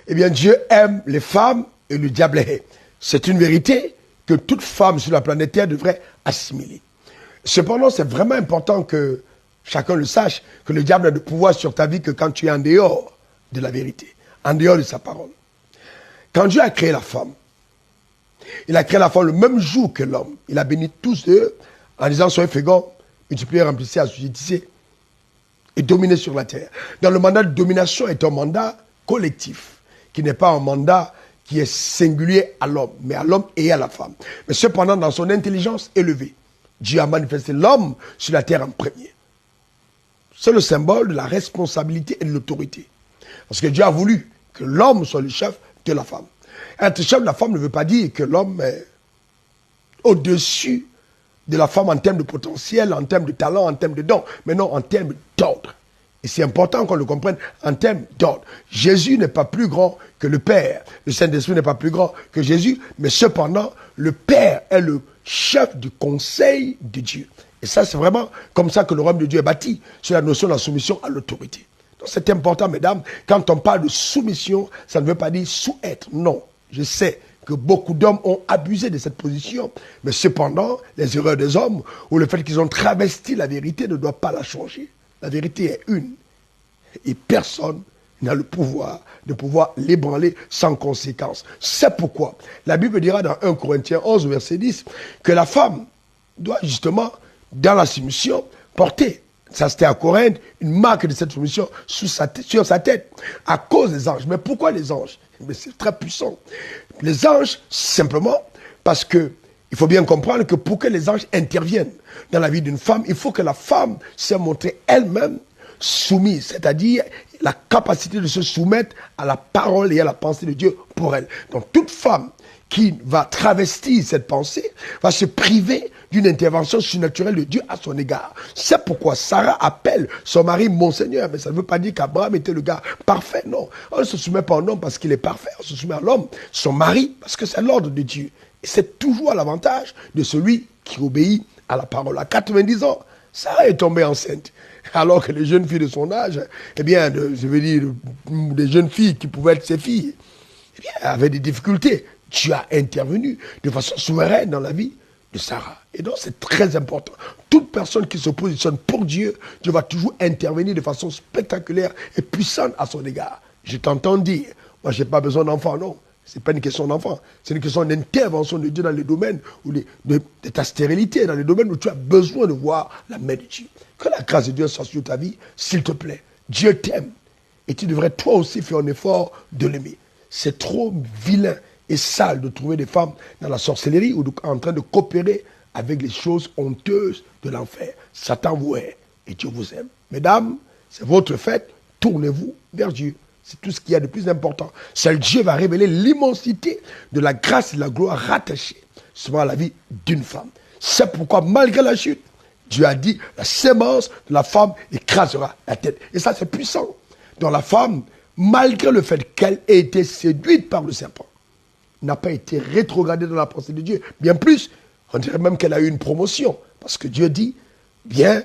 Eh bien, Dieu aime les femmes et le diable les hait. C'est une vérité que toute femme sur la planète Terre devrait assimiler. Cependant, c'est vraiment important que chacun le sache, que le diable n'a de pouvoir sur ta vie que quand tu es en dehors de la vérité, en dehors de sa parole. Quand Dieu a créé la femme, il a créé la femme le même jour que l'homme. Il a béni tous eux en disant, soyez féconds, multipliez, remplissez, assujettissez et dominez sur la terre. Dans le mandat de domination est un mandat collectif, qui n'est pas un mandat qui est singulier à l'homme, mais à l'homme et à la femme. Mais cependant, dans son intelligence élevée, Dieu a manifesté l'homme sur la terre en premier. C'est le symbole de la responsabilité et de l'autorité. Parce que Dieu a voulu que l'homme soit le chef de la femme. Être chef de la femme ne veut pas dire que l'homme est au-dessus de la femme en termes de potentiel, en termes de talent, en termes de dons, mais non en termes d'ordre. Et c'est important qu'on le comprenne en termes d'ordre. Jésus n'est pas plus grand que le Père. Le Saint-Esprit n'est pas plus grand que Jésus, mais cependant, le Père est le chef du conseil de Dieu. Et ça, c'est vraiment comme ça que le royaume de Dieu est bâti, sur la notion de la soumission à l'autorité. Donc c'est important, mesdames, quand on parle de soumission, ça ne veut pas dire sous-être. Non, je sais que beaucoup d'hommes ont abusé de cette position, mais cependant, les erreurs des hommes, ou le fait qu'ils ont travesti la vérité ne doit pas la changer. La vérité est une, et personne n'a le pouvoir de pouvoir l'ébranler sans conséquence. C'est pourquoi la Bible dira dans 1 Corinthiens 11, verset 10, que la femme doit justement, dans la soumission, porter, ça c'était à Corinthe, une marque de cette soumission sur sa tête, à cause des anges. Mais pourquoi les anges? Mais c'est très puissant. Les anges, simplement, parce que il faut bien comprendre que pour que les anges interviennent dans la vie d'une femme, il faut que la femme se montre elle-même soumise, c'est-à-dire la capacité de se soumettre à la parole et à la pensée de Dieu pour elle. Donc toute femme qui va travestir cette pensée va se priver d'une intervention surnaturelle de Dieu à son égard. C'est pourquoi Sarah appelle son mari mon Seigneur, mais ça ne veut pas dire qu'Abraham était le gars parfait, non. On ne se soumet pas à un homme parce qu'il est parfait, on se soumet à l'homme, son mari, parce que c'est l'ordre de Dieu. Et c'est toujours à l'avantage de celui qui obéit à la parole. À 90 ans, Sarah est tombée enceinte. Alors que les jeunes filles de son âge, eh bien, je veux dire, des jeunes filles qui pouvaient être ses filles, eh bien, avaient des difficultés. Dieu a intervenu de façon souveraine dans la vie de Sarah. Et donc, c'est très important. Toute personne qui se positionne pour Dieu, Dieu va toujours intervenir de façon spectaculaire et puissante à son égard. Je t'entends dire, moi, je n'ai pas besoin d'enfant, non. Ce n'est pas une question d'enfant. C'est une question d'intervention de Dieu dans les domaines de ta stérilité, dans les domaines où tu as besoin de voir la main de Dieu. Que la grâce de Dieu soit sur ta vie, s'il te plaît. Dieu t'aime. Et tu devrais toi aussi faire un effort de l'aimer. C'est trop vilain et sale de trouver des femmes dans la sorcellerie ou en train de coopérer avec les choses honteuses de l'enfer. Satan vous hait et Dieu vous aime. Mesdames, c'est votre fête. Tournez-vous vers Dieu. C'est tout ce qu'il y a de plus important. Seul Dieu va révéler l'immensité de la grâce et de la gloire rattachée souvent à la vie d'une femme. C'est pourquoi, malgré la chute, Dieu a dit, la sémence de la femme écrasera la tête. Et ça, c'est puissant. Donc la femme, malgré le fait qu'elle ait été séduite par le serpent, n'a pas été rétrogradée dans la pensée de Dieu. Bien plus, on dirait même qu'elle a eu une promotion. Parce que Dieu dit, bien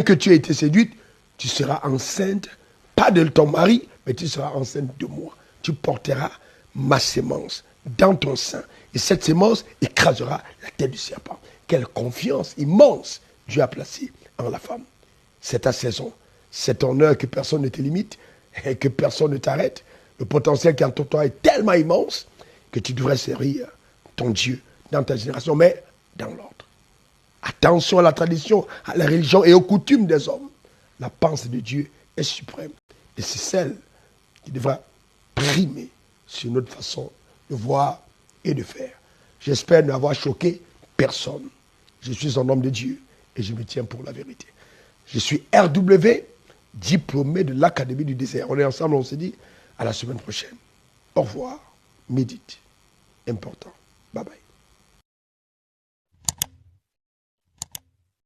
que tu aies été séduite, tu seras enceinte, pas de ton mari, mais tu seras enceinte de moi. Tu porteras ma sémence dans ton sein. Et cette sémence écrasera la tête du serpent. Quelle confiance immense Dieu a placée en la femme. C'est ta saison. C'est ton heure que personne ne te limite et que personne ne t'arrête. Le potentiel qui est en toi est tellement immense que tu devrais servir ton Dieu dans ta génération, mais dans l'ordre. Attention à la tradition, à la religion et aux coutumes des hommes. La pensée de Dieu est suprême. Et c'est celle qui devra primer sur notre façon de voir et de faire. J'espère n'avoir choqué personne. Je suis un homme de Dieu et je me tiens pour la vérité. Je suis RW, diplômé de l'Académie du désert. On est ensemble, on se dit à la semaine prochaine. Au revoir. Médite. Important. Bye bye.